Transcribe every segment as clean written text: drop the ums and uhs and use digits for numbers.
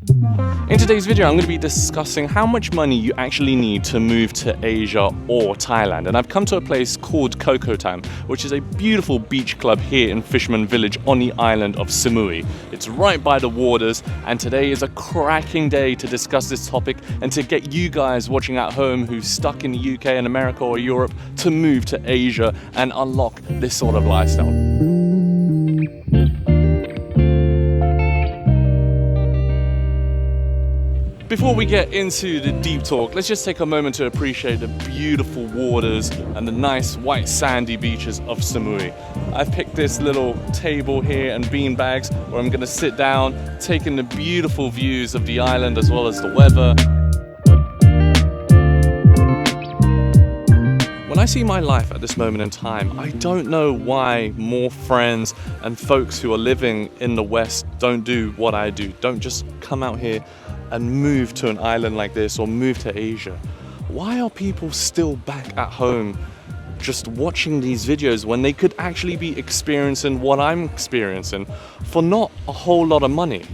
In today's video, I'm going to be discussing how much money you actually need to move to Asia or Thailand. And I've come to a place called Koh Samui, which is a beautiful beach club here in Fisherman Village on the island of Samui. It's right by the waters, and today is a cracking day to discuss this topic and to get you guys watching at home who's stuck in the UK and America or Europe to move to Asia and unlock this sort of lifestyle. Before we get into the deep talk, let's just take a moment to appreciate the beautiful waters and the nice white sandy beaches of Samui. I've picked this little table here and bean bags where I'm going to sit down, taking the beautiful views of the island as well as the weather. When I see my life at this moment in time, I don't know why more friends and folks who are living in the West don't do what I do. Don't just come out here and move to an island like this or move to Asia. Why are people still back at home just watching these videos when they could actually be experiencing what I'm experiencing for not a whole lot of money?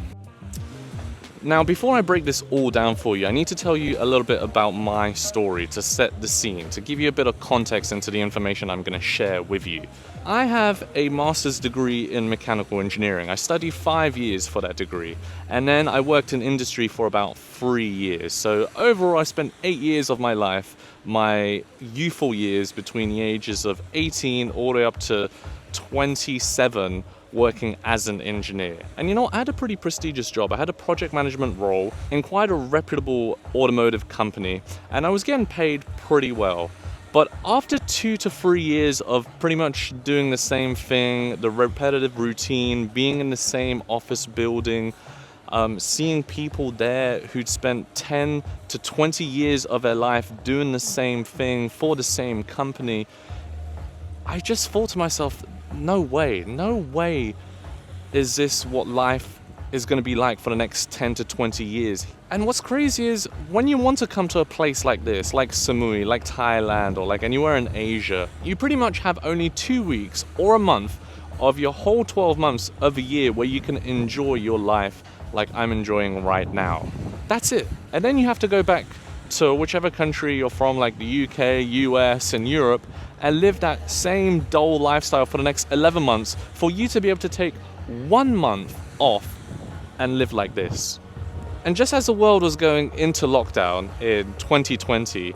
Now, before I break this all down for you, I need to tell you a little bit about my story to set the scene, to give you a bit of context into the information I'm going to share with you. I have a master's degree in mechanical engineering. I studied 5 years for that degree, and then I worked in industry for about 3 years. So overall, I spent 8 years of my life, my youthful years between the ages of 18 all the way up to 27, working as an engineer. And you know, I had a pretty prestigious job. I had a project management role in quite a reputable automotive company, and I was getting paid pretty well. But after 2 to 3 years of pretty much doing the same thing, the repetitive routine, being in the same office building, seeing people there who'd spent 10 to 20 years of their life doing the same thing for the same company, I just thought to myself, no way is this what life is going to be like for the next 10 to 20 years. And what's crazy is when you want to come to a place like this, like Samui, like Thailand, or like anywhere in Asia, you pretty much have only 2 weeks or a month of your whole 12 months of a year where you can enjoy your life like I'm enjoying right now. That's it. And then you have to go back to whichever country you're from, like the UK, US, and Europe, and live that same dull lifestyle for the next 11 months for you to be able to take 1 month off and live like this. And just as the world was going into lockdown in 2020,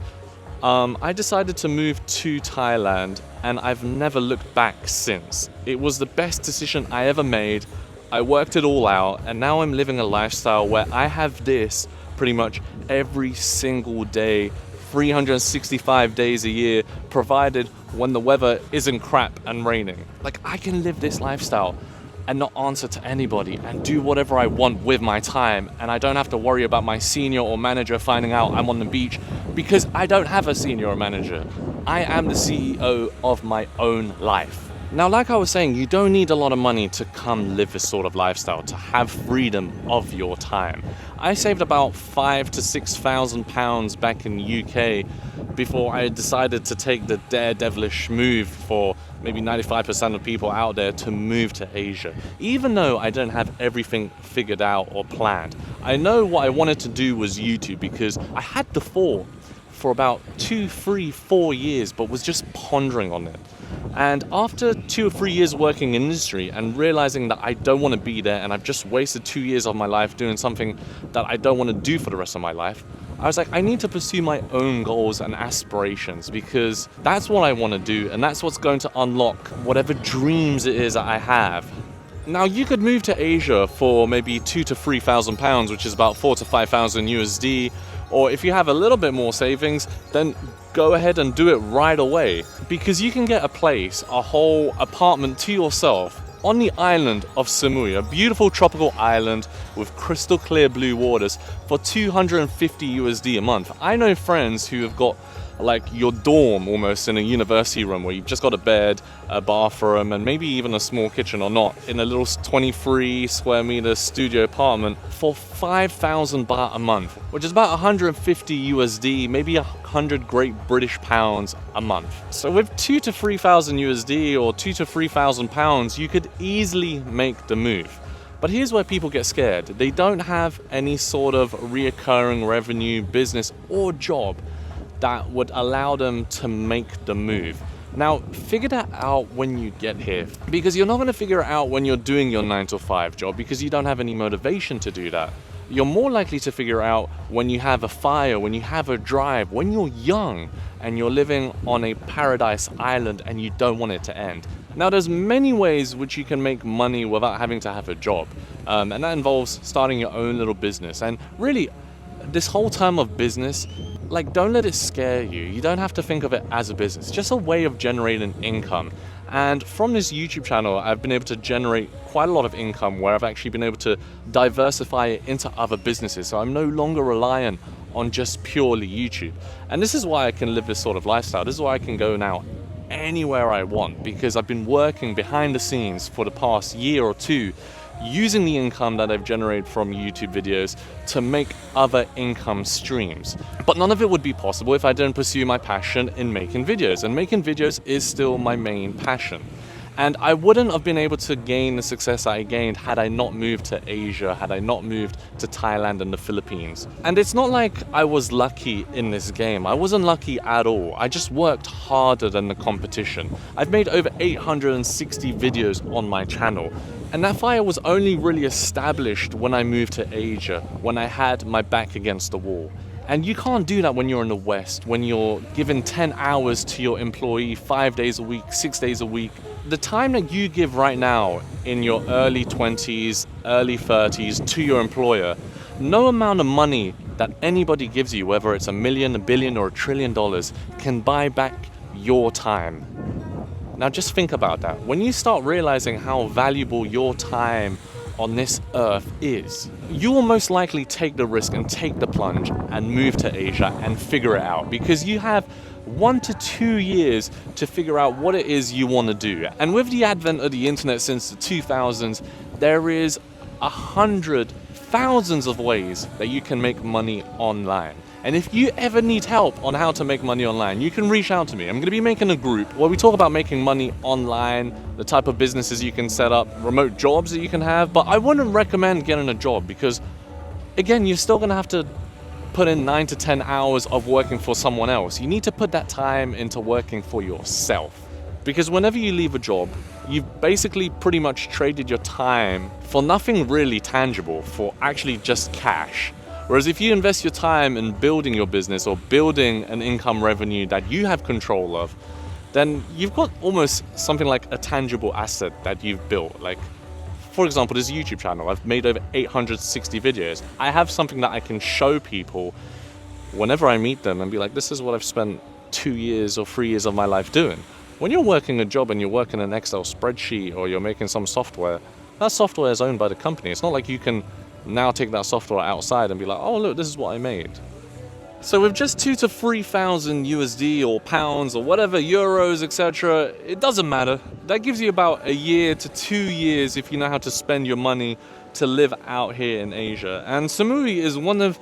I decided to move to Thailand, and I've never looked back since. It was the best decision I ever made. I worked it all out, and now I'm living a lifestyle where I have this pretty much every single day, 365 days a year, provided when the weather isn't crap and raining. Like, I can live this lifestyle and not answer to anybody and do whatever I want with my time, and I don't have to worry about my senior or manager finding out I'm on the beach, because I don't have a senior or manager. I am the CEO of my own life. Now, like I was saying, you don't need a lot of money to come live this sort of lifestyle, to have freedom of your time. I saved about £5,000 to £6,000 back in the UK before I decided to take the daredevilish move for maybe 95% of people out there to move to Asia. Even though I don't have everything figured out or planned, I know what I wanted to do was YouTube, because I had the thought for about 2, 3, 4 years, but was just pondering on it. And after 2 or 3 years working in industry and realizing that I don't want to be there, and I've just wasted 2 years of my life doing something that I don't want to do for the rest of my life, I was like, I need to pursue my own goals and aspirations, because that's what I want to do, and that's what's going to unlock whatever dreams it is that I have. Now, you could move to Asia for maybe £2,000 to £3,000, which is about 4,000 to 5,000 USD. Or if you have a little bit more savings, then go ahead and do it right away. Because you can get a place, a whole apartment to yourself on the island of Samui, a beautiful tropical island with crystal clear blue waters, for 250 USD a month. I know friends who have got like your dorm almost in a university room, where you've just got a bed, a bathroom, and maybe even a small kitchen or not, in a little 23 square meter studio apartment for 5,000 baht a month, which is about 150 USD, maybe 100 Great British pounds a month. So with 2,000 to 3,000 USD or 2,000 to 3,000 pounds, you could easily make the move. But here's where people get scared. They don't have any sort of reoccurring revenue, business, or job that would allow them to make the move. Now, figure that out when you get here, because you're not going to figure it out when you're doing your 9 to 5 job, because you don't have any motivation to do that. You're more likely to figure out when you have a fire, when you have a drive, when you're young and you're living on a paradise island and you don't want it to end. Now, there's many ways which you can make money without having to have a job, and that involves starting your own little business. And really, this whole term of business, like, don't let it scare you. You don't have to think of it as a business, just a way of generating income. And from this YouTube channel, I've been able to generate quite a lot of income where I've actually been able to diversify it into other businesses. So I'm no longer reliant on just purely YouTube. And this is why I can live this sort of lifestyle. This is why I can go now anywhere I want, because I've been working behind the scenes for the past year or two, using the income that I've generated from YouTube videos to make other income streams. But none of it would be possible if I didn't pursue my passion in making videos, and making videos is still my main passion. And I wouldn't have been able to gain the success I gained had I not moved to Asia, had I not moved to Thailand and the Philippines. And it's not like I was lucky in this game. I wasn't lucky at all. I just worked harder than the competition. I've made over 860 videos on my channel. And that fire was only really established when I moved to Asia, when I had my back against the wall. And you can't do that when you're in the West, when you're given 10 hours to your employee 5 days a week, 6 days a week. The time that you give right now in your early 20s, early 30s to your employer, no amount of money that anybody gives you, whether it's $1 million, $1 billion, or $1 trillion, can buy back your time. Now just think about that. When you start realizing how valuable your time on this earth is, you will most likely take the risk and take the plunge and move to Asia and figure it out, because you have 1 to 2 years to figure out what it is you want to do. And with the advent of the internet since the 2000s, there is thousands of ways that you can make money online. And if you ever need help on how to make money online, you can reach out to me. I'm going to be making a group where we talk about making money online, the type of businesses you can set up, remote jobs that you can have. But I wouldn't recommend getting a job because, again, you're still going to have to put in 9 to 10 hours of working for someone else. You need to put that time into working for yourself. Because whenever you leave a job, you've basically pretty much traded your time for nothing really tangible, for actually just cash. Whereas if you invest your time in building your business or building an income revenue that you have control of, then you've got almost something like a tangible asset that you've built. Like, for example, this YouTube channel, I've made over 860 videos. I have something that I can show people whenever I meet them and be like, this is what I've spent 2 years or 3 years of my life doing. When you're working a job and you're working an Excel spreadsheet or you're making some software, that software is owned by the company. It's not like you can now take that software outside and be like, oh look, this is what I made. So with just 2,000 to 3,000 USD or pounds or whatever, euros, etc., it doesn't matter. That gives you about 1 year to 2 years if you know how to spend your money to live out here in Asia. And Samui is one of,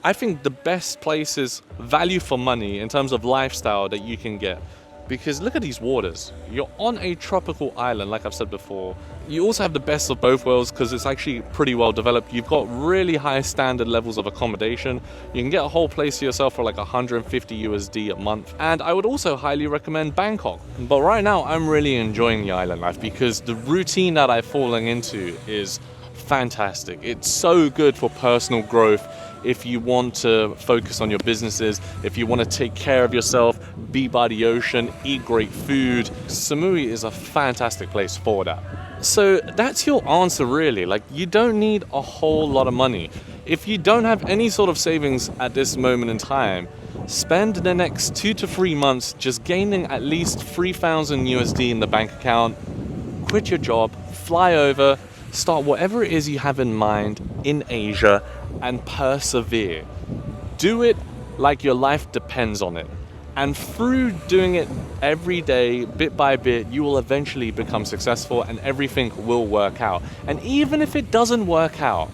I think, the best places, value for money in terms of lifestyle that you can get. Because look at these waters. You're on a tropical island, like I've said before. You also have the best of both worlds because it's actually pretty well developed. You've got really high standard levels of accommodation. You can get a whole place to yourself for like 150 USD a month. And I would also highly recommend Bangkok. But right now, I'm really enjoying the island life because the routine that I've fallen into is fantastic. It's so good for personal growth. If you want to focus on your businesses, if you want to take care of yourself, be by the ocean, eat great food, Samui is a fantastic place for that. So that's your answer really. Like, you don't need a whole lot of money. If you don't have any sort of savings at this moment in time, spend the next 2 to 3 months just gaining at least 3,000 USD in the bank account, quit your job, fly over, start whatever it is you have in mind in Asia, and persevere. Do it like your life depends on it. And through doing it every day, bit by bit, you will eventually become successful and everything will work out. And even if it doesn't work out,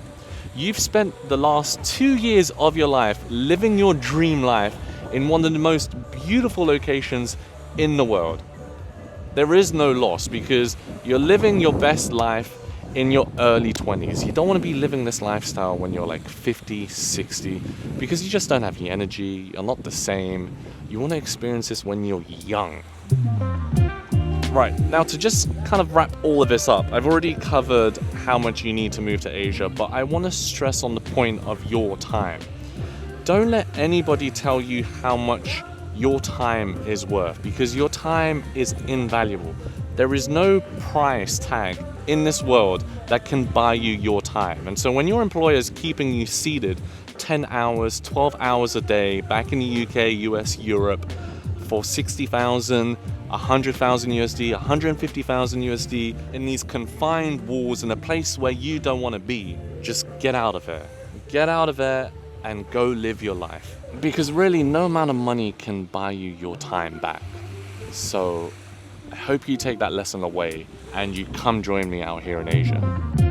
you've spent the last 2 years of your life living your dream life in one of the most beautiful locations in the world. There is no loss because you're living your best life in your early 20s. You don't want to be living this lifestyle when you're like 50, 60, because you just don't have the energy, you're not the same. You want to experience this when you're young. Right, now to just kind of wrap all of this up, I've already covered how much you need to move to Asia, but I want to stress on the point of your time. Don't let anybody tell you how much your time is worth, because your time is invaluable. There is no price tag in this world that can buy you your time. And so when your employer is keeping you seated 10 hours, 12 hours a day back in the UK, US, Europe for 60,000, 100,000 USD, 150,000 USD in these confined walls in a place where you don't want to be, just get out of there. Get out of there and go live your life. Because really, no amount of money can buy you your time back. So I hope you take that lesson away and you come join me out here in Asia.